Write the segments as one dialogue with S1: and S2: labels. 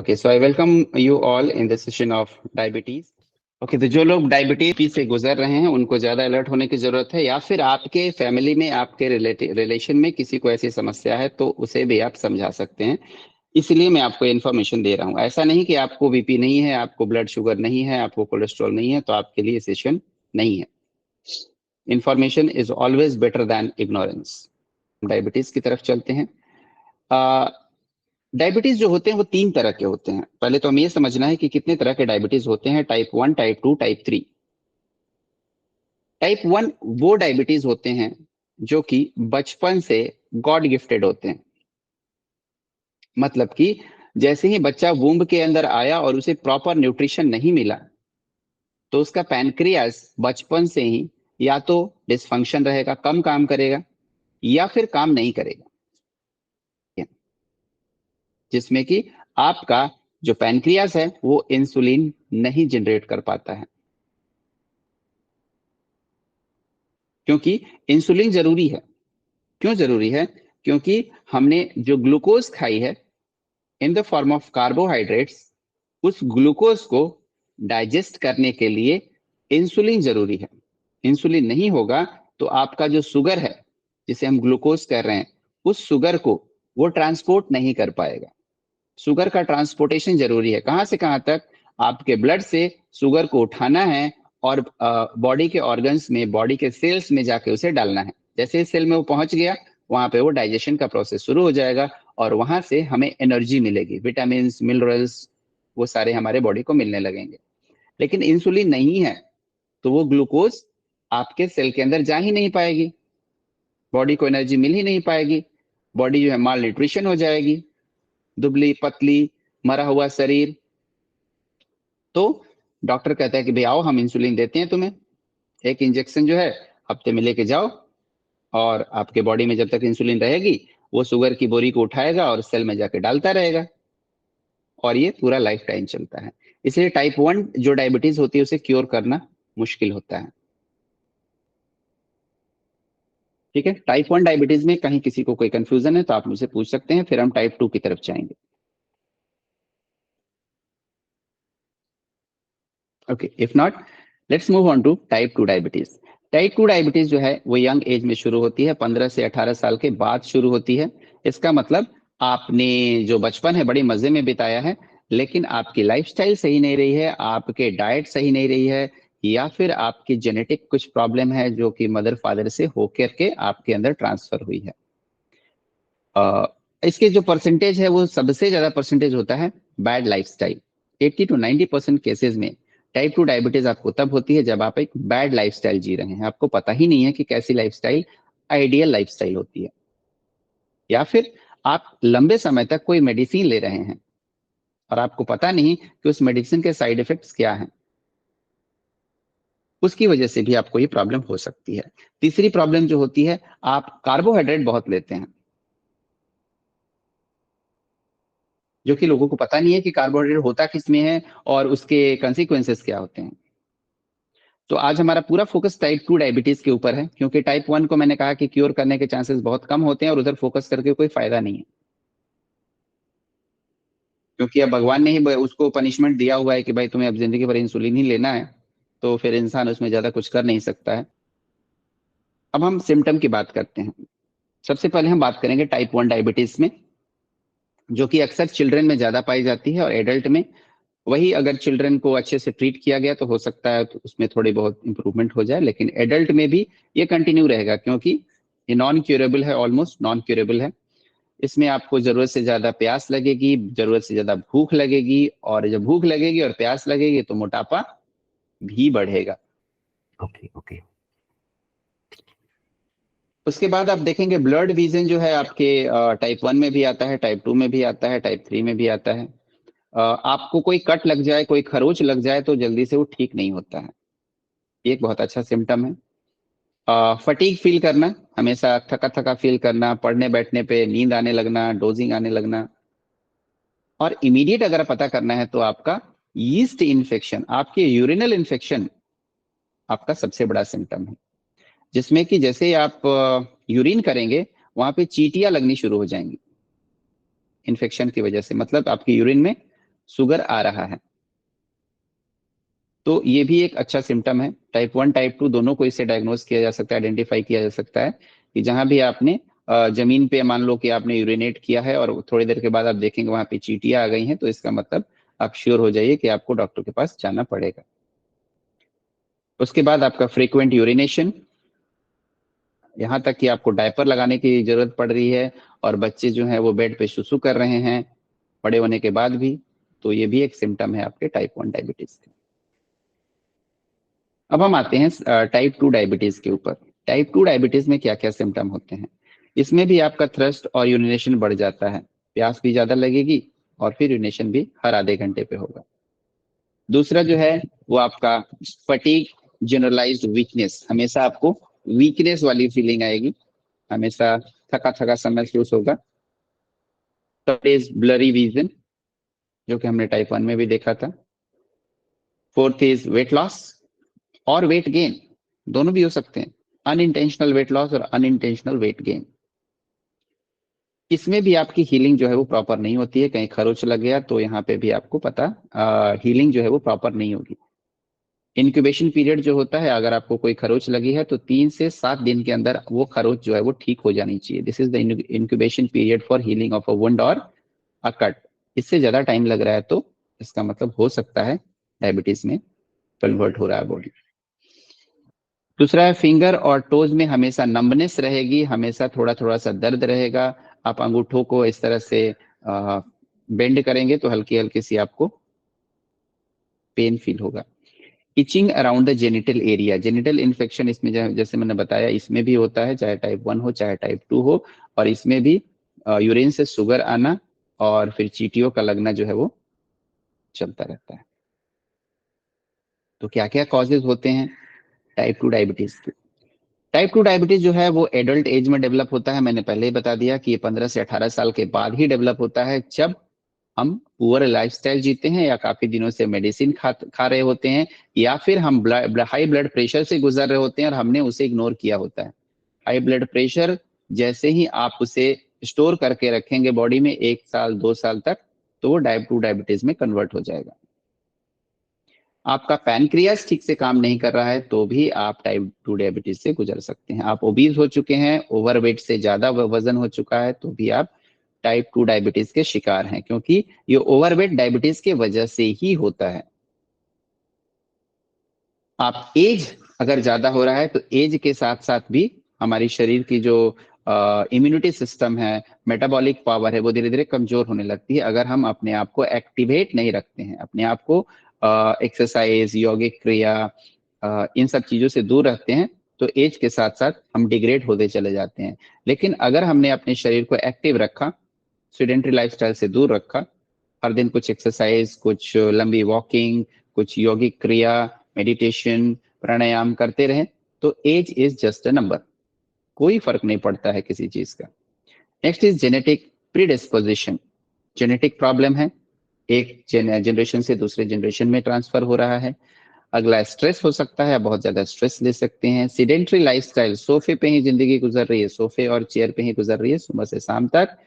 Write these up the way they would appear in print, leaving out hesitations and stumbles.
S1: Okay, so I welcome you all in the session of diabetes. Okay, तो जो लोग diabetes से गुजर रहे हैं उनको ज्यादा अलर्ट होने की जरूरत है, या फिर आपके फैमिली में आपके रिलेशन में किसी को ऐसी समस्या है तो उसे भी आप समझा सकते हैं। इसलिए मैं आपको इन्फॉर्मेशन दे रहा हूँ। ऐसा नहीं कि आपको बीपी नहीं है, आपको ब्लड शुगर नहीं है, आपको कोलेस्ट्रॉल नहीं है तो आपके लिए सेशन नहीं है। Information is always better than ignorance. Diabetes की तरफ चलते हैं। डायबिटीज जो होते हैं वो 3 तरह के होते हैं। पहले तो हमें ये समझना है कि कितने तरह के डायबिटीज होते हैं। Type 1, type 2, type 3। टाइप 1 वो डायबिटीज होते हैं जो कि बचपन से गॉड गिफ्टेड होते हैं। मतलब कि जैसे ही बच्चा वूम्ब के अंदर आया और उसे प्रॉपर न्यूट्रिशन नहीं मिला तो उसका पैनक्रियास बचपन से ही या तो डिसफंक्शन रहेगा, कम काम करेगा, या फिर काम नहीं करेगा, जिसमें कि आपका जो पैनक्रियास है वो इंसुलिन नहीं जनरेट कर पाता है। क्योंकि इंसुलिन जरूरी है। क्यों जरूरी है? क्योंकि हमने जो ग्लूकोज खाई है in the form of carbohydrates, उस ग्लूकोज को डाइजेस्ट करने के लिए इंसुलिन जरूरी है। इंसुलिन नहीं होगा तो आपका जो शुगर है, जिसे हम ग्लूकोज कह रहे हैं, उस शुगर को वो ट्रांसपोर्ट नहीं कर पाएगा। शुगर का ट्रांसपोर्टेशन जरूरी है। कहां से कहां तक? आपके ब्लड से शुगर को उठाना है और बॉडी के ऑर्गन्स में, बॉडी के सेल्स में जाके उसे डालना है। जैसे सेल में वो पहुंच गया, वहां पे वो डाइजेशन का प्रोसेस शुरू हो जाएगा और वहां से हमें एनर्जी मिलेगी, विटामिन, मिनरल्स, वो सारे हमारे बॉडी को मिलने लगेंगे। लेकिन इंसुलिन नहीं है तो वो ग्लूकोज आपके सेल के अंदर जा ही नहीं पाएगी, बॉडी को एनर्जी मिल ही नहीं पाएगी। बॉडी जो है माल न्यूट्रिशन हो जाएगी, दुबली पतली, मरा हुआ शरीर। तो डॉक्टर कहता है कि भाई आओ, हम इंसुलिन देते हैं तुम्हें। एक इंजेक्शन जो है हफ्ते में लेके जाओ, और आपके बॉडी में जब तक इंसुलिन रहेगी वो शुगर की बोरी को उठाएगा और सेल में जाके डालता रहेगा, और ये पूरा लाइफ टाइम चलता है। इसलिए टाइप 1 जो डायबिटीज होती है उसे क्योर करना मुश्किल होता है। ठीक है, टाइप 1 डायबिटीज में कहीं किसी को कोई कंफ्यूजन है तो आप मुझसे पूछ सकते हैं, फिर हम टाइप 2 की तरफ जाएंगे। Okay, if not, let's move on to type 2 diabetes. Type 2 diabetes जो है वो यंग एज में शुरू होती है, 15 से 18 साल के बाद शुरू होती है। इसका मतलब आपने जो बचपन है बड़े मजे में बिताया है, लेकिन आपकी लाइफस्टाइल सही नहीं रही है, आपके डाइट सही नहीं रही है, या फिर आपकी जेनेटिक कुछ प्रॉब्लम है जो कि मदर फादर से होकर के आपके अंदर ट्रांसफर हुई है। इसके जो परसेंटेज है वो सबसे ज्यादा परसेंटेज होता है बैड लाइफस्टाइल। 80 to 90% केसेस में टाइप 2 डायबिटीज आपको तब होती है जब आप एक बैड लाइफस्टाइल जी रहे हैं, आपको पता ही नहीं है कि कैसी लाइफस्टाइल आइडियल लाइफस्टाइल होती है, या फिर आप लंबे समय तक कोई मेडिसिन ले रहे हैं और आपको पता नहीं कि उस मेडिसिन के साइड इफेक्ट्स क्या हैं। उसकी वजह से भी आपको ये प्रॉब्लम हो सकती है। तीसरी प्रॉब्लम जो होती है, आप कार्बोहाइड्रेट बहुत लेते हैं, जो कि लोगों को पता नहीं है कि कार्बोहाइड्रेट होता किस में है और उसके कंसिक्वेंसेस क्या होते हैं। तो आज हमारा पूरा फोकस टाइप 2 डायबिटीज के ऊपर है, क्योंकि टाइप 1 को मैंने कहा कि क्योर करने के चांसेस बहुत कम होते हैं और उधर फोकस करके कोई फायदा नहीं है, क्योंकि अब भगवान ने ही उसको पनिशमेंट दिया हुआ है कि भाई तुम्हें अब जिंदगी भर इंसुलिन ही लेना है, तो फिर इंसान उसमें ज्यादा कुछ कर नहीं सकता है। अब हम सिम्टम की बात करते हैं। सबसे पहले हम बात करेंगे टाइप 1 डायबिटीज में, जो कि अक्सर चिल्ड्रन में ज्यादा पाई जाती है और एडल्ट में। वही अगर चिल्ड्रन को अच्छे से ट्रीट किया गया तो हो सकता है तो उसमें थोड़ी बहुत इंप्रूवमेंट हो जाए, लेकिन एडल्ट में भी ये कंटिन्यू रहेगा, क्योंकि ये नॉन क्यूरेबल है, ऑलमोस्ट नॉन क्यूरेबल है। इसमें आपको जरूरत से ज्यादा प्यास लगेगी, जरूरत से ज्यादा भूख लगेगी, और जब भूख लगेगी और प्यास लगेगी तो मोटापा भी बढ़ेगा।
S2: Okay okay.
S1: उसके बाद आप देखेंगे ब्लड विजन जो है आपके टाइप 1 में भी आता है, टाइप 2 में भी आता है, टाइप 3 में भी आता है। आपको कोई कट लग जाए, कोई खरोच लग जाए तो जल्दी से वो ठीक नहीं होता है, ये एक बहुत अच्छा सिम्टम है। फटीग फील करना, हमेशा थका थका फील करना, पढ़ने बैठने पे नींद आने लगना, डोजिंग आने लगना। और इमीडिएट अगर पता करना है तो आपका यीस्ट इन्फेक्शन, आपके यूरिनल इन्फेक्शन आपका सबसे बड़ा सिम्टम है, जिसमें कि जैसे आप यूरिन करेंगे वहां पे चींटियां लगनी शुरू हो जाएंगी इन्फेक्शन की वजह से। मतलब आपके यूरिन में शुगर आ रहा है, तो ये भी एक अच्छा सिम्टम है। टाइप 1 टाइप 2 दोनों को इससे डायग्नोज किया जा सकता है, आइडेंटिफाई किया जा सकता है कि जहां भी आपने जमीन पे मान लो कि आपने यूरिनेट किया है और थोड़ी देर के बाद आप देखेंगे वहां पे चींटियां आ गई हैं, तो इसका मतलब आप श्योर हो जाइए कि आपको डॉक्टर के पास जाना पड़ेगा। उसके बाद आपका फ्रीक्वेंट यूरिनेशन, यहाँ तक कि आपको डायपर लगाने की जरूरत पड़ रही है और बच्चे जो है वो बेड पे सुसु कर रहे हैं बड़े होने के बाद भी, तो ये भी एक सिम्टम है आपके टाइप 1 डायबिटीज के। अब हम आते हैं टाइप 2 डायबिटीज के ऊपर। टाइप 2 डायबिटीज में क्या क्या सिम्टम होते हैं? इसमें भी आपका थ्रस्ट और यूरिनेशन बढ़ जाता है, प्यास भी ज्यादा लगेगी और फिर यूरिनेशन भी हर आधे घंटे पे होगा। दूसरा जो है वो आपका फटीग, जनरलाइज्ड वीकनेस, हमेशा आपको वीकनेस वाली फीलिंग आएगी, हमेशा थका थका सा महसूस होगा। थर्ड इज ब्लरी विजन, जो कि हमने टाइप 1 में भी देखा था। फोर्थ इज वेट लॉस और वेट गेन, दोनों भी हो सकते हैं, अनइंटेंशनल वेट लॉस और अनइंटेंशनल वेट गेन। इसमें भी आपकी हीलिंग जो है वो प्रॉपर नहीं होती है, कहीं खरोच लग गया तो यहाँ पे भी आपको पता हीलिंग जो है वो प्रॉपर नहीं होगी। इंक्यूबेशन पीरियड जो होता है, अगर आपको कोई खरोच लगी है तो 3 से 7 दिन के अंदर वो खरोच जो है वो ठीक हो जानी चाहिए। This is the incubation period for healing of a wound और अ कट। इससे ज्यादा टाइम लग रहा है तो इसका मतलब हो सकता है डायबिटीज में कन्वर्ट हो रहा है बॉडी। दूसरा है फिंगर और टोज में हमेशा नंबनेस रहेगी, हमेशा थोड़ा थोड़ा सा दर्द रहेगा। आप अंगूठों को इस तरह से बेंड करेंगे तो हल्की हल्की सी आपको पेन फील होगा। Itching around the genital area, genital infection इसमें जैसे मैंने बताया इसमें भी होता है, चाहे टाइप 1 हो चाहे टाइप 2 हो, और इसमें भी यूरिन से शुगर आना और फिर चींटियों का लगना जो है वो चलता रहता है। तो क्या क्या कॉजेज होते हैं टाइप 2 डायबिटीज के? टाइप 2 डायबिटीज जो है वो एडल्ट एज में डेवलप होता है, मैंने पहले ही बता दिया कि ये 15 से 18 साल के बाद ही डेवलप होता है, जब हम पुअर लाइफस्टाइल जीते हैं या काफी दिनों से मेडिसिन खा रहे होते हैं, या फिर हम हाई ब्लड प्रेशर से गुजर रहे होते हैं और हमने उसे इग्नोर किया होता है। हाई ब्लड प्रेशर जैसे ही आप उसे स्टोर करके रखेंगे बॉडी में 1 साल 2 साल तक, तो वो टाइप 2 डायबिटीज में कन्वर्ट हो जाएगा। आपका पैनक्रियास ठीक से काम नहीं कर रहा है तो भी आप टाइप 2 डायबिटीज से गुजर सकते हैं। आप ओबीज हो चुके हैं, ओवरवेट से ज्यादा वजन हो चुका है, तो भी आप टाइप 2 डायबिटीज के शिकार हैं, क्योंकि ये ओवरवेट डायबिटीज की वजह से ही होता है। आप एज अगर ज्यादा हो रहा है तो एज के साथ साथ भी हमारी शरीर की जो इम्यूनिटी सिस्टम है, मेटाबॉलिक पावर है, वो धीरे धीरे कमजोर होने लगती है अगर हम अपने आप को एक्टिवेट नहीं रखते हैं, अपने आप को एक्सरसाइज, यौगिक क्रिया, इन सब चीजों से दूर रखते हैं, तो एज के साथ साथ हम डिग्रेड होते चले जाते हैं। लेकिन अगर हमने अपने शरीर को एक्टिव रखा, सेडेंटरी लाइफस्टाइल से दूर रखा, हर दिन कुछ एक्सरसाइज, कुछ लंबी वॉकिंग, कुछ यौगिक क्रिया, मेडिटेशन, प्राणायाम करते रहें, तो age is just a number, कोई फर्क नहीं पड़ता है किसी चीज का। Next is genetic predisposition, genetic problem है, एक जनरेशन से दूसरे जनरेशन में ट्रांसफर हो रहा है। अगला स्ट्रेस हो सकता है, बहुत ज्यादा स्ट्रेस ले सकते हैं। सीडेंटरी लाइफस्टाइल, सोफे पे ही जिंदगी गुजर रही है, सोफे और चेयर पे ही गुजर रही है सुबह से शाम तक।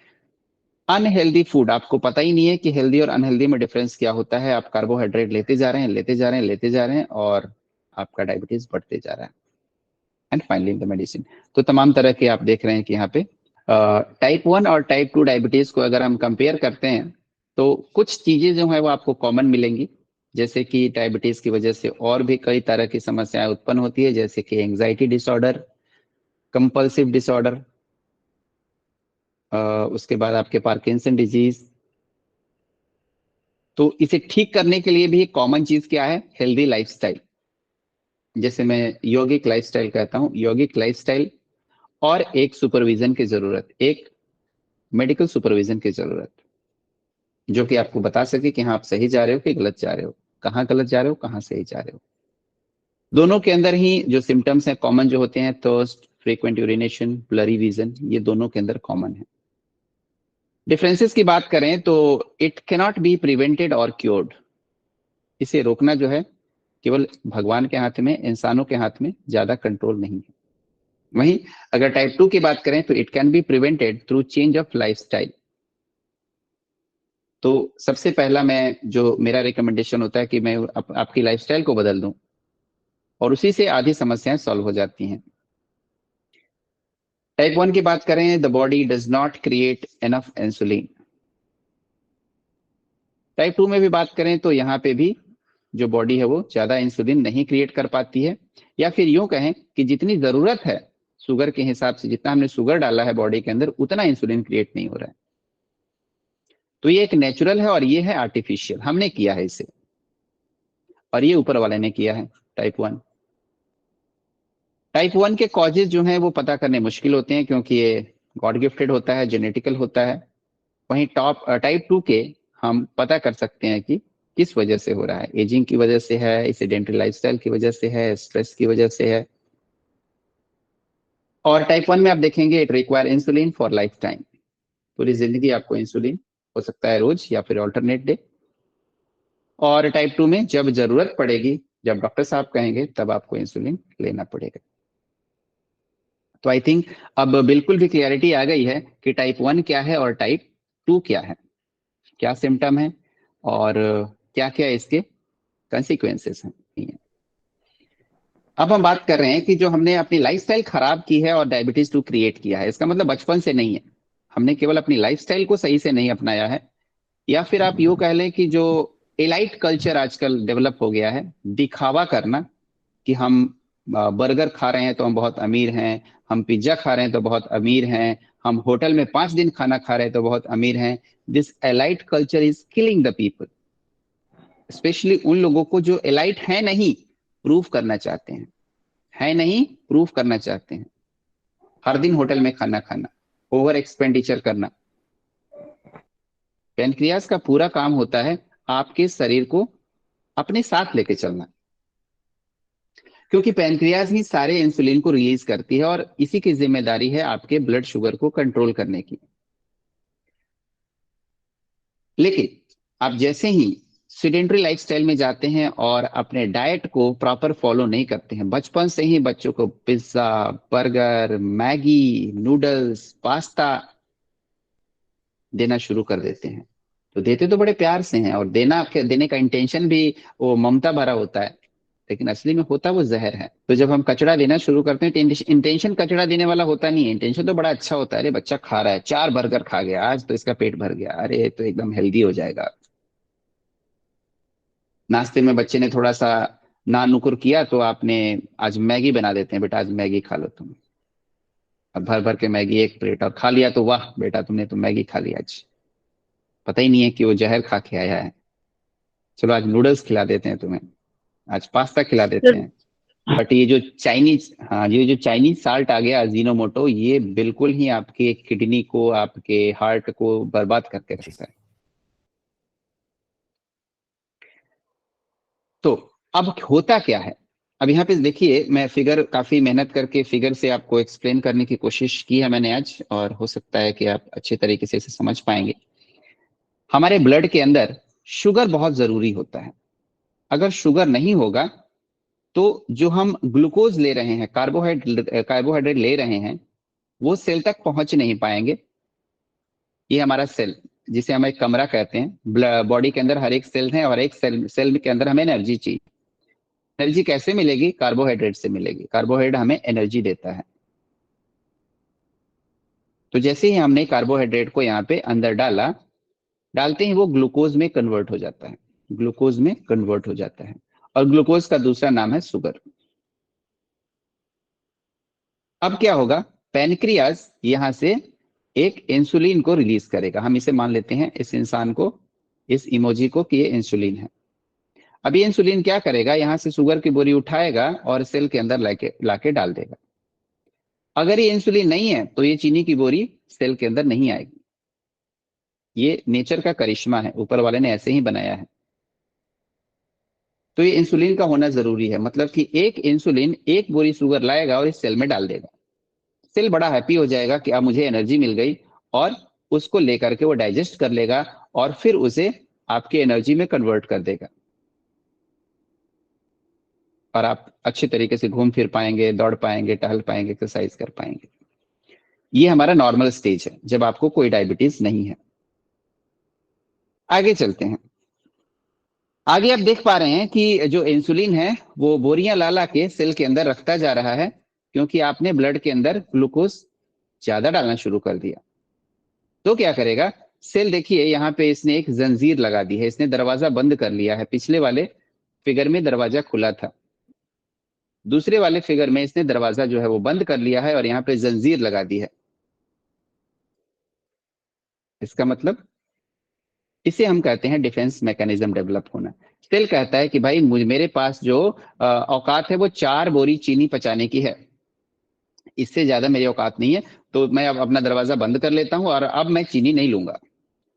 S1: अनहेल्दी फूड, आपको पता ही नहीं है कि हेल्दी और अनहेल्दी में डिफरेंस क्या होता है, आप कार्बोहाइड्रेट लेते जा रहे हैं, लेते जा रहे हैं, लेते जा रहे हैं, और आपका डायबिटीज बढ़ते जा रहा है। And finally the medicine. तो तमाम तरह के आप देख रहे हैं कि यहाँ पे टाइप 1 और टाइप 2 डायबिटीज को अगर हम कंपेयर करते हैं तो कुछ चीजें जो है वो आपको कॉमन मिलेंगी, जैसे कि डायबिटीज की वजह से और भी कई तरह की समस्याएं उत्पन्न होती है, जैसे कि एंजाइटी डिसऑर्डर, कंपल्सिव डिसऑर्डर, उसके बाद आपके पार्किंसन डिजीज। तो इसे ठीक करने के लिए भी कॉमन चीज क्या है? हेल्दी लाइफस्टाइल, जैसे मैं यौगिक लाइफस्टाइल कहता हूं, यौगिक लाइफस्टाइल और एक सुपरविजन की जरूरत, एक मेडिकल सुपरविजन की जरूरत, जो कि आपको बता सके कि हाँ आप सही जा रहे हो कि गलत जा रहे हो, कहाँ गलत जा रहे हो, कहाँ सही जा रहे हो। दोनों के अंदर ही जो सिम्टम्स हैं कॉमन जो होते हैं, thirst, frequent urination, blurry vision, ये दोनों के अंदर कॉमन है। डिफरेंसेस की बात करें तो इट कैनॉट बी प्रिवेंटेड और क्योर्ड, इसे रोकना जो है केवल भगवान के हाथ में, इंसानों के हाथ में ज्यादा कंट्रोल नहीं है। वहीं अगर टाइप 2 की बात करें तो it can be prevented through change of lifestyle. तो सबसे पहला मैं जो मेरा रिकमेंडेशन होता है कि मैं आपकी लाइफस्टाइल को बदल दूं, और उसी से आधी समस्याएं सॉल्व हो जाती हैं। टाइप 1 की बात करें, the body does not create enough insulin. Type 2 में भी बात करें तो यहाँ पे भी जो बॉडी है वो ज्यादा इंसुलिन नहीं क्रिएट कर पाती है, या फिर यूं कहें कि जितनी जरूरत है शुगर के हिसाब से, जितना हमने शुगर डाला है बॉडी के अंदर, उतना इंसुलिन क्रिएट नहीं हो रहा है। तो ये एक नेचुरल है और ये है आर्टिफिशियल, हमने किया है इसे, और ये ऊपर वाले ने किया है। टाइप 1, टाइप 1 के कॉजेज जो हैं वो पता करने मुश्किल होते हैं, क्योंकि ये गॉड गिफ्टेड होता है, जेनेटिकल होता है। वहीं टाइप 2 के हम पता कर सकते हैं कि किस वजह से हो रहा है। एजिंग की वजह से है, सेडेंटरी लाइफस्टाइल की वजह से है, स्ट्रेस की वजह से है। और टाइप 1 में आप देखेंगे it require insulin for life time, पूरी जिंदगी आपको इंसुलिन, हो सकता है रोज या फिर ऑल्टरनेट डे। और टाइप 2 में जब जरूरत पड़ेगी, जब डॉक्टर साहब कहेंगे, तब आपको इंसुलिन लेना पड़ेगा। तो आई थिंक अब बिल्कुल भी क्लियरिटी आ गई है कि टाइप 1 क्या है और टाइप 2 क्या है, क्या सिम्टम है और क्या क्या इसके कंसिक्वेंसेस हैं। अब हम बात कर रहे हैं कि जो हमने अपनी लाइफस्टाइल खराब की है और डायबिटीज 2 क्रिएट किया है, इसका मतलब बचपन से नहीं है, हमने केवल अपनी लाइफस्टाइल को सही से नहीं अपनाया है। या फिर आप यूं कह लें कि जो एलाइट कल्चर आजकल डेवलप हो गया है, दिखावा करना कि हम बर्गर खा रहे हैं तो हम बहुत अमीर हैं, हम पिज्जा खा रहे हैं तो बहुत अमीर हैं, हम होटल में 5 दिन खाना खा रहे हैं तो बहुत अमीर हैं। This elite culture is killing the people, specially उन लोगों को जो एलाइट है नहीं, प्रूव करना चाहते हैं, है नहीं प्रूव करना चाहते हैं। हर दिन होटल में खाना खाना, ओवर एक्सपेंडिचर करना। पेनक्रियास का पूरा काम होता है आपके शरीर को अपने साथ लेके चलना, क्योंकि पैनक्रियाज ही सारे इंसुलिन को रिलीज करती है और इसी की जिम्मेदारी है आपके ब्लड शुगर को कंट्रोल करने की। लेकिन आप जैसे ही सेडेंटरी लाइफस्टाइल में जाते हैं और अपने डाइट को प्रॉपर फॉलो नहीं करते हैं, बचपन से ही बच्चों को pizza, burger, Maggi, noodles, pasta देना शुरू कर देते हैं, तो देते तो बड़े प्यार से हैं और देने का इंटेंशन भी वो ममता भरा होता है, लेकिन असली में होता वो जहर है। तो जब हम कचड़ा देना शुरू करते हैं तो इंटेंशन कचड़ा देने वाला होता नहीं है, इंटेंशन तो बड़ा अच्छा होता है, अरे बच्चा खा रहा है, 4 बर्गर खा गया आज तो इसका पेट भर गया, अरे तो एकदम हेल्दी हो जाएगा। नाश्ते में बच्चे ने थोड़ा सा ना नुकुर किया तो आपने आज मैगी बना देते हैं, बेटा आज मैगी खा लो तुम। अब भर भर के मैगी एक प्लेट, और खा लिया तो वाह बेटा तुमने तो मैगी खा लिया आज, पता ही नहीं है कि वो जहर खा के आया है। चलो आज नूडल्स खिला देते हैं तुम्हें, आज पास्ता खिला देते हैं। बट ये जो चाइनीज, हाँ ये जो चाइनीज साल्ट आ गया अजीनोमोटो, ये बिल्कुल ही आपके किडनी को, आपके हार्ट को बर्बाद करके रखता है। तो अब होता क्या है, अब यहाँ पे देखिए, मैं फिगर काफी मेहनत करके फिगर से आपको एक्सप्लेन करने की कोशिश की है मैंने आज, और हो सकता है कि आप अच्छे तरीके से इसे समझ पाएंगे। हमारे ब्लड के अंदर शुगर बहुत जरूरी होता है। अगर शुगर नहीं होगा तो जो हम ग्लूकोज ले रहे हैं, कार्बोहाइड्रेट ले रहे हैं, वो सेल तक पहुंच नहीं पाएंगे। ये हमारा सेल, जिसे हम एक कमरा कहते हैं, बॉडी के अंदर हर एक सेल है, और एक सेल के अंदर हमें एनर्जी चाहिए। एनर्जी कैसे मिलेगी? कार्बोहाइड्रेट से मिलेगी, कार्बोहाइड्रेट हमें एनर्जी देता है। तो जैसे ही हमने कार्बोहाइड्रेट को यहाँ पे अंदर डाला, डालते ही वो ग्लूकोज में कन्वर्ट हो जाता है, ग्लूकोज में कन्वर्ट हो जाता है, और ग्लूकोज का दूसरा नाम है शुगर। अब क्या होगा, पैनक्रियाज यहां से एक इंसुलिन को रिलीज करेगा। हम इसे मान लेते हैं, इस इंसान को, इस इमोजी को, कि ये इंसुलिन है। अब ये इंसुलिन क्या करेगा, यहां से शुगर की बोरी उठाएगा और सेल के अंदर लाके डाल देगा। अगर ये इंसुलिन नहीं है तो ये चीनी की बोरी सेल के अंदर नहीं आएगी। ये नेचर का करिश्मा है, ऊपर वाले ने ऐसे ही बनाया है। तो ये इंसुलिन का होना जरूरी है, मतलब कि एक इंसुलिन एक बोरी शुगर लाएगा और इस सेल में डाल देगा। सेल बड़ा हैप्पी हो जाएगा कि अब मुझे एनर्जी मिल गई, और उसको लेकर के वो डाइजेस्ट कर लेगा और फिर उसे आपकी एनर्जी में कन्वर्ट कर देगा, और आप अच्छे तरीके से घूम फिर पाएंगे, दौड़ पाएंगे, टहल पाएंगे, एक्सरसाइज कर पाएंगे। ये हमारा नॉर्मल स्टेज है जब आपको कोई डायबिटीज नहीं है। आगे चलते हैं। आगे आप देख पा रहे हैं कि जो इंसुलिन है वो बोरियां ला ला के सेल के अंदर रखता जा रहा है, क्योंकि आपने ब्लड के अंदर ग्लूकोज ज्यादा डालना शुरू कर दिया। तो क्या करेगा सेल, देखिए यहाँ पे इसने एक जंजीर लगा दी है, इसने दरवाजा बंद कर लिया है। पिछले वाले फिगर में दरवाजा खुला था, दूसरे वाले फिगर में इसने दरवाजा जो है वो बंद कर लिया है और यहाँ पे जंजीर लगा दी है। इसका मतलब इसे हम कहते हैं डिफेंस मैकेनिज्म डेवलप होना। सेल कहता है कि भाई मेरे पास जो औकात है वो 4 बोरी चीनी पचाने की है, इससे ज्यादा मेरी औकात नहीं है, तो मैं अब अपना दरवाजा बंद कर लेता हूं और अब मैं चीनी नहीं लूंगा,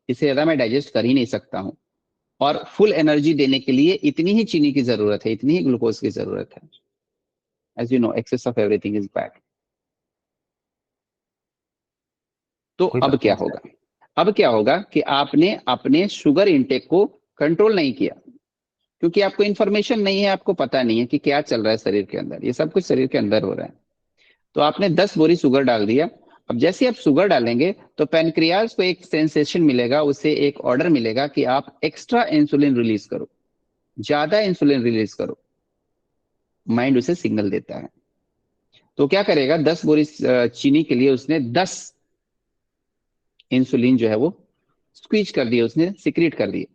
S1: इससे ज्यादा मैं डाइजेस्ट कर ही नहीं सकता हूं। और फुल एनर्जी देने के लिए इतनी ही चीनी की जरूरत है, इतनी ही ग्लूकोज की जरूरत है। As you know excess of everything is bad. तो
S2: कोई
S1: अब
S2: बात
S1: क्या
S2: नहीं
S1: होगा,
S2: सर।
S1: अब क्या होगा कि आपने अपने शुगर इंटेक को कंट्रोल नहीं किया, क्योंकि आपको इन्फॉर्मेशन नहीं है, आपको पता नहीं है कि क्या चल रहा है शरीर के अंदर, ये सब कुछ शरीर के अंदर हो रहा है। तो आपने 10 बोरी शुगर डाल दिया। अब जैसे आप शुगर डालेंगे तो पैनक्रियाज को एक सेंसेशन मिलेगा, उसे एक ऑर्डर मिलेगा कि आप एक्स्ट्रा इंसुलिन रिलीज करो, ज्यादा इंसुलिन रिलीज करो। माइंड उसे सिग्नल देता है। तो क्या करेगा, 10 बोरी चीनी के लिए उसने 10 इंसुलिन जो है वो स्क्वीज कर दिए, उसने सिक्रीट कर दिए।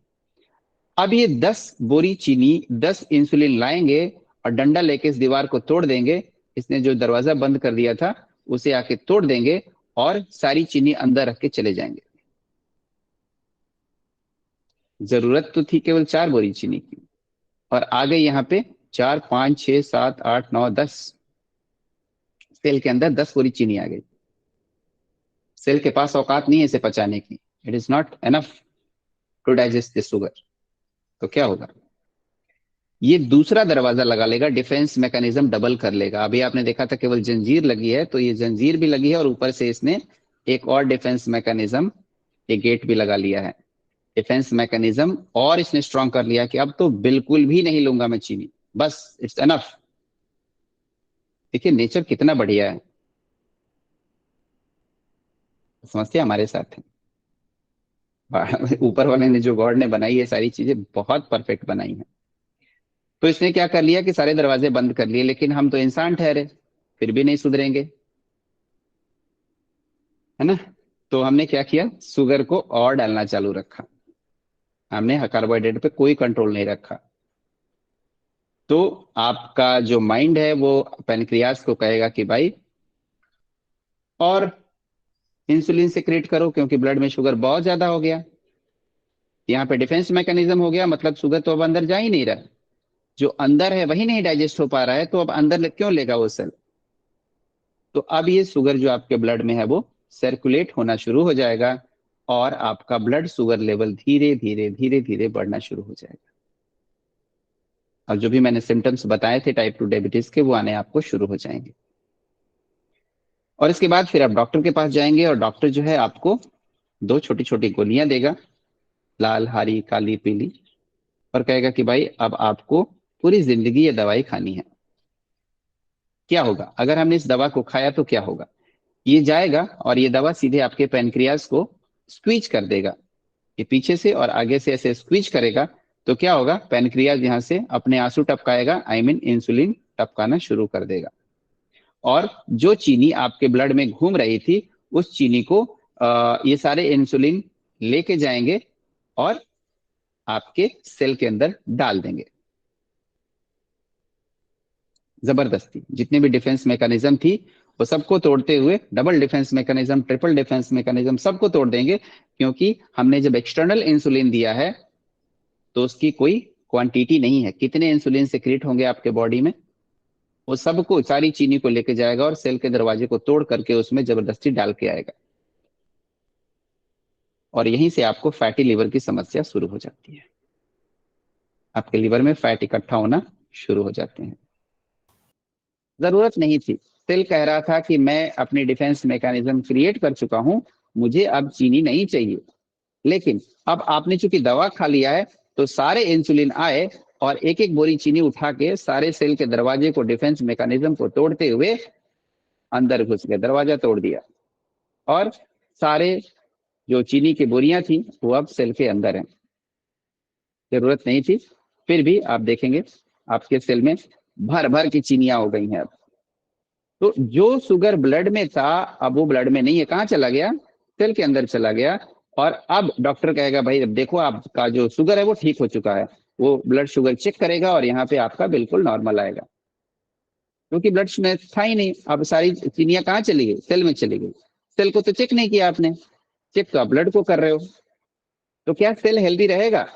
S1: अब ये 10 बोरी चीनी 10 इंसुलिन लाएंगे और डंडा लेके इस दीवार को तोड़ देंगे। इसने जो दरवाजा बंद कर दिया था उसे आके तोड़ देंगे और सारी चीनी अंदर रख के चले जाएंगे। जरूरत तो थी केवल 4 बोरी चीनी की, और आ गई यहाँ पे 4, 5, 6, 7, 8, 9, 10। सेल के अंदर 10 बोरी चीनी आ गई। सेल के पास औकात नहीं है इसे पचाने की। It is not enough to digest this sugar. तो क्या होगा, ये दूसरा दरवाजा लगा लेगा, डिफेंस मैकेनिज्म डबल कर लेगा। अभी आपने देखा था केवल जंजीर लगी है, तो ये जंजीर भी लगी है और ऊपर से इसने एक और डिफेंस मैकेनिज्म, एक गेट भी लगा लिया है। डिफेंस मैकेनिज्म और इसने स्ट्रॉन्ग कर लिया कि अब तो बिल्कुल भी नहीं लूंगा मैं चीनी, बस इट्स एनफ। देखिए नेचर कितना बढ़िया है, समझते हमारे साथ है। ऊपर वाले ने, जो गॉड ने बनाई है सारी चीजें बहुत परफेक्ट बनाई है। तो इसने क्या कर लिया कि सारे दरवाजे बंद कर लिए, लेकिन हम तो इंसान ठहरे, फिर भी नहीं सुधरेंगे, है ना। तो हमने क्या किया, शुगर को और डालना चालू रखा। हमने कार्बोहाइड्रेट पे कोई कंट्रोल नहीं रखा। तो आपका जो माइंड है वो पेनक्रियास को कहेगा कि भाई और इंसुलिन सिक्रेट करो, क्योंकि ब्लड में शुगर बहुत ज्यादा हो गया। यहाँ पे डिफेंस मैकेनिज्म हो गया, मतलब शुगर तो अब अंदर जा ही नहीं रहा, जो अंदर है वही नहीं डाइजेस्ट हो पा रहा है, तो अब अंदर क्यों लेगा वो सेल। तो अब ये शुगर जो आपके ब्लड में है वो सर्कुलेट होना शुरू हो जाएगा और आपका ब्लड शुगर लेवल धीरे धीरे धीरे धीरे बढ़ना शुरू हो जाएगा। और जो भी मैंने सिम्टम्स बताए थे टाइप 2 डायबिटीज के, वो आने आपको शुरू हो जाएंगे। और इसके बाद फिर आप डॉक्टर के पास जाएंगे और डॉक्टर जो है आपको 2 छोटी छोटी गोलियां देगा, लाल, हरी, काली, पीली, और कहेगा कि भाई अब आपको पूरी जिंदगी ये दवाई खानी है। क्या होगा अगर हमने इस दवा को खाया, तो क्या होगा, ये जाएगा और ये दवा सीधे आपके पैनक्रियाज को स्क्वीज कर देगा। ये पीछे से और आगे से ऐसे स्क्वीज करेगा, तो क्या होगा, पैनक्रियाज यहाँ से अपने आंसू टपकाएगा, आई मीन इंसुलिन टपकाना शुरू कर देगा। और जो चीनी आपके ब्लड में घूम रही थी, उस चीनी को ये सारे इंसुलिन लेके जाएंगे और आपके सेल के अंदर डाल देंगे। जबरदस्ती जितने भी डिफेंस मैकेनिज्म थी वो सबको तोड़ते हुए, double defence mechanism, triple defence mechanism, सबको तोड़ देंगे। क्योंकि हमने जब एक्सटर्नल इंसुलिन दिया है तो उसकी कोई क्वांटिटी नहीं है, कितने इंसुलिन सिक्रीट होंगे आपके बॉडी में, वो सबको, सारी चीनी को लेके जाएगा और सेल के दरवाजे को तोड़ करके उसमें जबरदस्ती डाल के आएगा। और यहीं से आपको फैटी लिवर की समस्या शुरू हो जाती है, आपके लिवर में फैट इकट्ठा होना शुरू हो जाते हैं। जरूरत नहीं थी, सेल कह रहा था कि मैं अपनी डिफेंस मैकेनिज्म क्रिएट कर चुका हूं, मुझे अब चीनी नहीं चाहिए। लेकिन अब आपने चूंकि दवा खा लिया है, तो सारे इंसुलिन आए और एक एक बोरी चीनी उठा के सारे सेल के दरवाजे को, डिफेंस मैकेनिज्म को तोड़ते हुए अंदर घुस गए, दरवाजा तोड़ दिया। और सारे जो चीनी की बोरियां थी वो अब सेल के अंदर हैं। जरूरत नहीं थी, फिर भी आप देखेंगे आपके सेल में भर भर की चीनियां हो गई हैं अब। तो जो शुगर ब्लड में था अब वो ब्लड में नहीं है, कहाँ चला गया? सेल के अंदर चला गया। और अब डॉक्टर कहेगा भाई अब देखो आपका जो शुगर है वो ठीक हो चुका है। वो ब्लड शुगर चेक करेगा और यहाँ पे आपका बिल्कुल नॉर्मल आएगा, क्योंकि ब्लड में था ही नहीं। अब सारी चीनियां कहाँ चली गई? सेल में चली गई। सेल को तो चेक नहीं किया आपने, चेक तो आप ब्लड को कर रहे हो। तो क्या सेल हेल्दी रहेगा?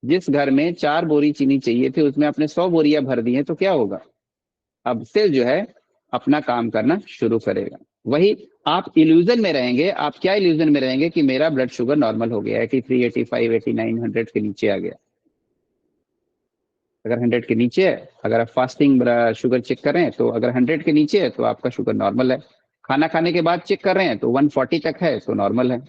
S1: जिस घर में 4 बोरी चीनी चाहिए थी उसमें आपने 100 बोरियां भर दी हैं, तो क्या होगा? अब सेल जो है अपना काम करना शुरू करेगा। वही आप इल्यूजन में रहेंगे। आप क्या इल्यूजन में रहेंगे कि मेरा ब्लड शुगर नॉर्मल हो गया, 83, 85, 89, 100 के नीचे आ गया। अगर 100 के नीचे है, अगर आप फास्टिंग शुगर चेक कर रहे हैं तो अगर 100 के नीचे है तो आपका शुगर नॉर्मल है। खाना खाने के बाद चेक कर रहे हैं तो 140 तक है तो नॉर्मल है।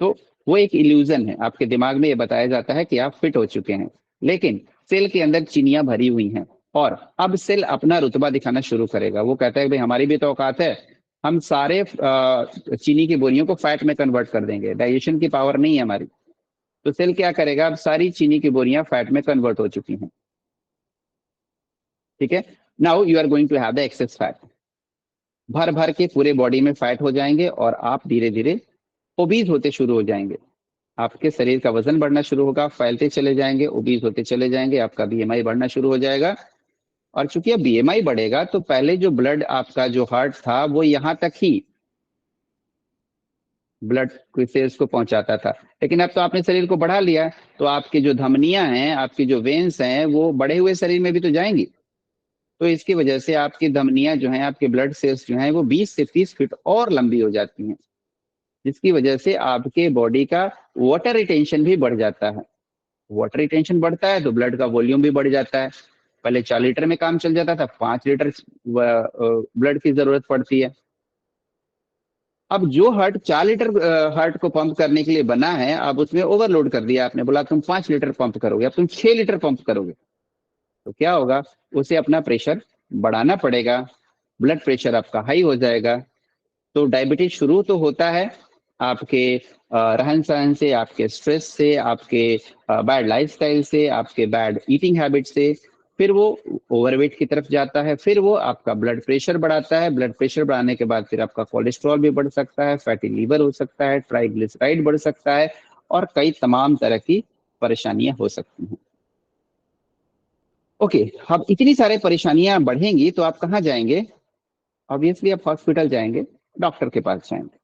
S1: तो वो एक इल्यूजन है, आपके दिमाग में ये बताया जाता है कि आप फिट हो चुके हैं, लेकिन सेल के अंदर चीनियां भरी हुई हैं। और अब सेल अपना रुतबा दिखाना शुरू करेगा। वो कहता है भाई हमारी भी तो औकात है, हम सारे चीनी की बोरियों को फैट में कन्वर्ट कर देंगे, डाइजेशन की पावर नहीं है हमारी। तो सेल क्या करेगा? अब सारी चीनी की बोरियां फैट में कन्वर्ट हो चुकी हैं। ठीक है, now you are going to have the excess fat. भर भर के पूरे बॉडी में फैट हो जाएंगे और आप धीरे धीरे ओबीज होते शुरू हो जाएंगे। आपके शरीर का वजन बढ़ना शुरू होगा, फैलते चले जाएंगे, ओबीज होते चले जाएंगे, आपका बीएमआई बढ़ना शुरू हो जाएगा। और चूंकि अब बीएमआई बढ़ेगा तो पहले जो ब्लड आपका जो हार्ट था वो यहाँ तक ही ब्लड सेल्स को पहुंचाता था, लेकिन अब तो आपने शरीर को बढ़ा लिया है, तो आपकी जो धमनियां हैं, आपकी जो वेन्स हैं, वो बढ़े हुए शरीर में भी तो जाएंगी। तो इसकी वजह से आपकी धमनियां जो हैं, आपके ब्लड सेल्स जो हैं, वो 20 से 30 फीट और लंबी हो जाती हैं, जिसकी वजह से आपके बॉडी का वाटर रिटेंशन भी बढ़ जाता है। वाटर रिटेंशन बढ़ता है तो ब्लड का वॉल्यूम भी बढ़ जाता है। पहले 4 लीटर में काम चल जाता था, 5 लीटर ब्लड की जरूरत पड़ती है। अब जो हार्ट 4 लीटर हार्ट को पंप करने के लिए बना है, अब उसमें ओवरलोड कर दिया आपने, बोला तुम 5 लीटर पंप करोगे, अब तुम 6 लीटर पंप करोगे। तो क्या होगा? उसे अपना प्रेशर बढ़ाना पड़ेगा, ब्लड प्रेशर आपका हाई हो जाएगा। तो डायबिटीज शुरू तो होता है आपके रहन सहन से, आपके स्ट्रेस से, आपके बैड लाइफस्टाइल से, आपके बैड ईटिंग हैबिट से। फिर वो ओवरवेट की तरफ जाता है, फिर वो आपका ब्लड प्रेशर बढ़ाता है। ब्लड प्रेशर बढ़ाने के बाद फिर आपका कोलेस्ट्रॉल भी बढ़ सकता है, फैटी लीवर हो सकता है, ट्राइग्लिसराइड बढ़ सकता है, और कई तमाम तरह की परेशानियां हो सकती हैं। ओके, अब इतनी सारी परेशानियां बढ़ेंगी तो आप कहाँ जाएंगे? ऑब्वियसली आप हॉस्पिटल जाएंगे, डॉक्टर के पास जाएंगे।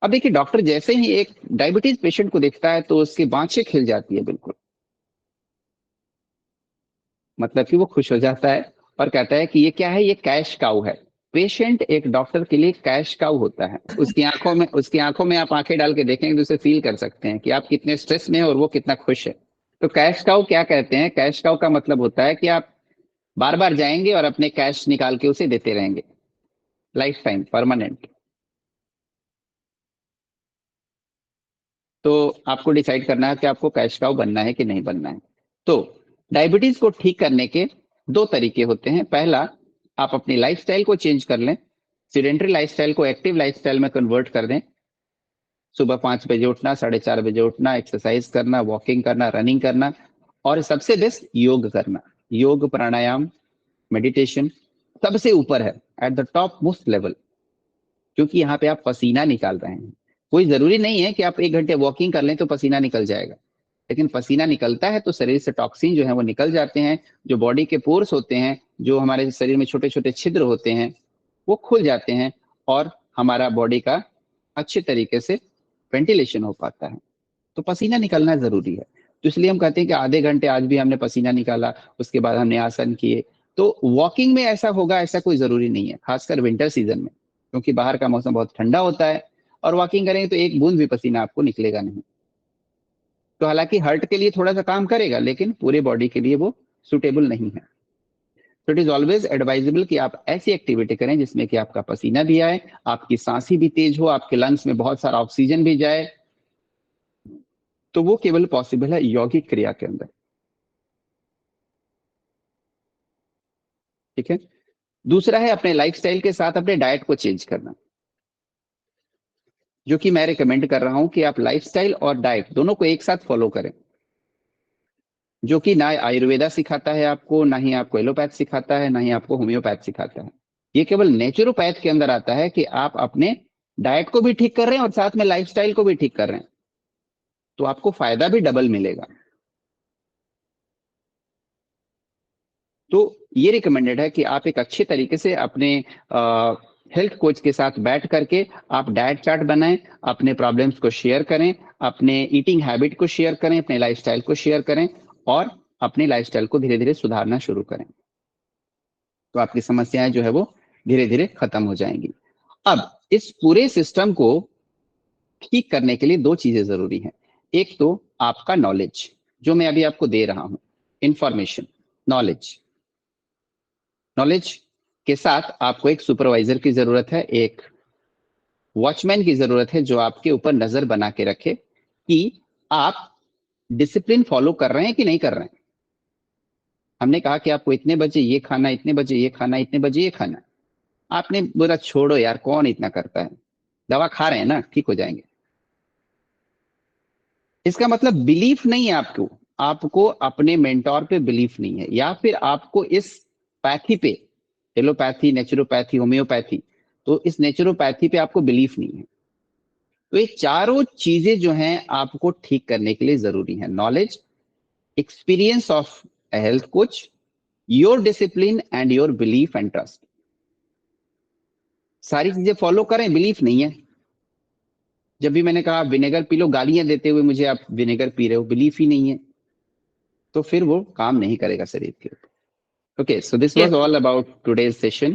S1: अब देखिए, डॉक्टर जैसे ही एक डायबिटीज पेशेंट को देखता है तो उसकी बाँछें खिल जाती है बिल्कुल। मतलब कि वो खुश हो जाता है और कहता है कि ये क्या है? ये कैश काउ है। पेशेंट एक डॉक्टर के लिए कैश काउ होता है। उसकी आंखों में आप आंखें डाल के देखेंगे तो उसे फील कर सकते हैं कि आप कितने स्ट्रेस में हैं और वो कितना खुश है। तो कैश काउ क्या कहते हैं? कैश काउ का मतलब होता है कि आप बार बार जाएंगे और अपने कैश निकाल के उसे देते रहेंगे, लाइफ टाइम, परमानेंट। तो आपको डिसाइड करना है कि आपको कैश काउ बनना है कि नहीं बनना है। तो डायबिटीज को ठीक करने के 2 तरीके होते हैं। पहला, आप अपनी लाइफस्टाइल को चेंज कर लें, सीडेंटरी लाइफस्टाइल को एक्टिव लाइफस्टाइल में कन्वर्ट कर दें। सुबह 5 बजे उठना, 4:30 बजे उठना, एक्सरसाइज करना, वॉकिंग करना, रनिंग करना, और सबसे बेस्ट योग करना। योग, प्राणायाम, मेडिटेशन सबसे ऊपर है, at the top most level, क्योंकि यहाँ पे आप पसीना निकाल रहे हैं। कोई जरूरी नहीं है कि आप 1 घंटे वॉकिंग कर लें तो पसीना निकल जाएगा, लेकिन पसीना निकलता है तो शरीर से टॉक्सिन जो है वो निकल जाते हैं। जो बॉडी के पोर्स होते हैं, जो हमारे शरीर में छोटे छोटे छिद्र होते हैं, वो खुल जाते हैं, और हमारा बॉडी का अच्छे तरीके से वेंटिलेशन हो पाता है। तो पसीना निकलना जरूरी है। तो इसलिए हम कहते हैं कि आधे घंटे आज भी हमने पसीना निकाला, उसके बाद हमने आसन किए। तो वॉकिंग में ऐसा होगा, ऐसा कोई जरूरी नहीं है, खासकर विंटर सीजन में, क्योंकि बाहर का मौसम बहुत ठंडा होता है। और वॉकिंग करेंगे तो एक बूंद भी पसीना आपको निकलेगा नहीं। तो हालांकि हार्ट के लिए थोड़ा सा काम करेगा, लेकिन पूरे बॉडी के लिए वो सुटेबल नहीं है। तो इट इज ऑलवेज एडवाइजेबल कि आप ऐसी एक्टिविटी करें जिसमें कि आपका पसीना भी आए, आपकी सांसें भी तेज हो, आपके लंग्स में बहुत सारा ऑक्सीजन भी जाए। तो वो केवल पॉसिबल है यौगिक क्रिया के अंदर। ठीक है। दूसरा है अपने लाइफस्टाइल के साथ अपने डाइट को चेंज करना। जो कि मैं रिकमेंड कर रहा हूं कि आप लाइफस्टाइल और डाइट दोनों को एक साथ फॉलो करें, जो कि ना आयुर्वेदा सिखाता है आपको, ना ही आपको एलोपैथ सिखाता है, ना ही आपको होम्योपैथ सिखाता है। ये केवल नेचुरोपैथ के अंदर आता है कि आप अपने डाइट को भी ठीक कर रहे हैं और साथ में लाइफस्टाइल को भी ठीक कर रहे हैं, तो आपको फायदा भी डबल मिलेगा। तो ये रिकमेंडेड है कि आप एक अच्छे तरीके से अपने हेल्थ कोच के साथ बैठ करके आप डाइट चार्ट बनाएं, अपने प्रॉब्लम्स को शेयर करें, अपने ईटिंग हैबिट को शेयर करें, अपने लाइफस्टाइल को शेयर करें और अपने लाइफस्टाइल को धीरे धीरे सुधारना शुरू करें, तो आपकी समस्याएं जो है वो धीरे धीरे खत्म हो जाएंगी। अब इस पूरे सिस्टम को ठीक करने के लिए दो चीजें जरूरी हैं। एक तो आपका नॉलेज, जो मैं अभी आपको दे रहा हूं, इंफॉर्मेशन, नॉलेज। नॉलेज के साथ आपको एक सुपरवाइजर की जरूरत है, एक वॉचमैन की जरूरत है, जो आपके ऊपर नजर बना के रखे कि आप डिसिप्लिन फॉलो कर रहे हैं कि नहीं कर रहे हैं। हमने कहा कि आपको इतने बजे ये खाना, इतने बजे ये खाना, इतने बजे ये खाना, आपने बोला छोड़ो यार, कौन इतना करता है, दवा खा रहे हैं ना, ठीक हो जाएंगे। इसका मतलब बिलीफ नहीं है आपको, आपको अपने मेंटोर पे बिलीफ नहीं है, या फिर आपको इस पैथी पे, एलोपैथी, नेचुरोपैथी, होम्योपैथी, तो इस नेचुरोपैथी पे आपको बिलीफ नहीं है। तो ये चारों चीजें जो हैं आपको ठीक करने के लिए जरूरी है। Knowledge, experience of A health coach, your discipline and your belief and trust. सारी चीजें फॉलो करें, बिलीफ नहीं है। जब भी मैंने कहा विनेगर पी लो, गालियां देते हुए मुझे आप विनेगर पी रहे हो, बिलीफ ही नहीं है, तो फिर वो काम नहीं करेगा शरीर के ऊपर। Okay, so this was
S2: Yes,
S1: all about today's session.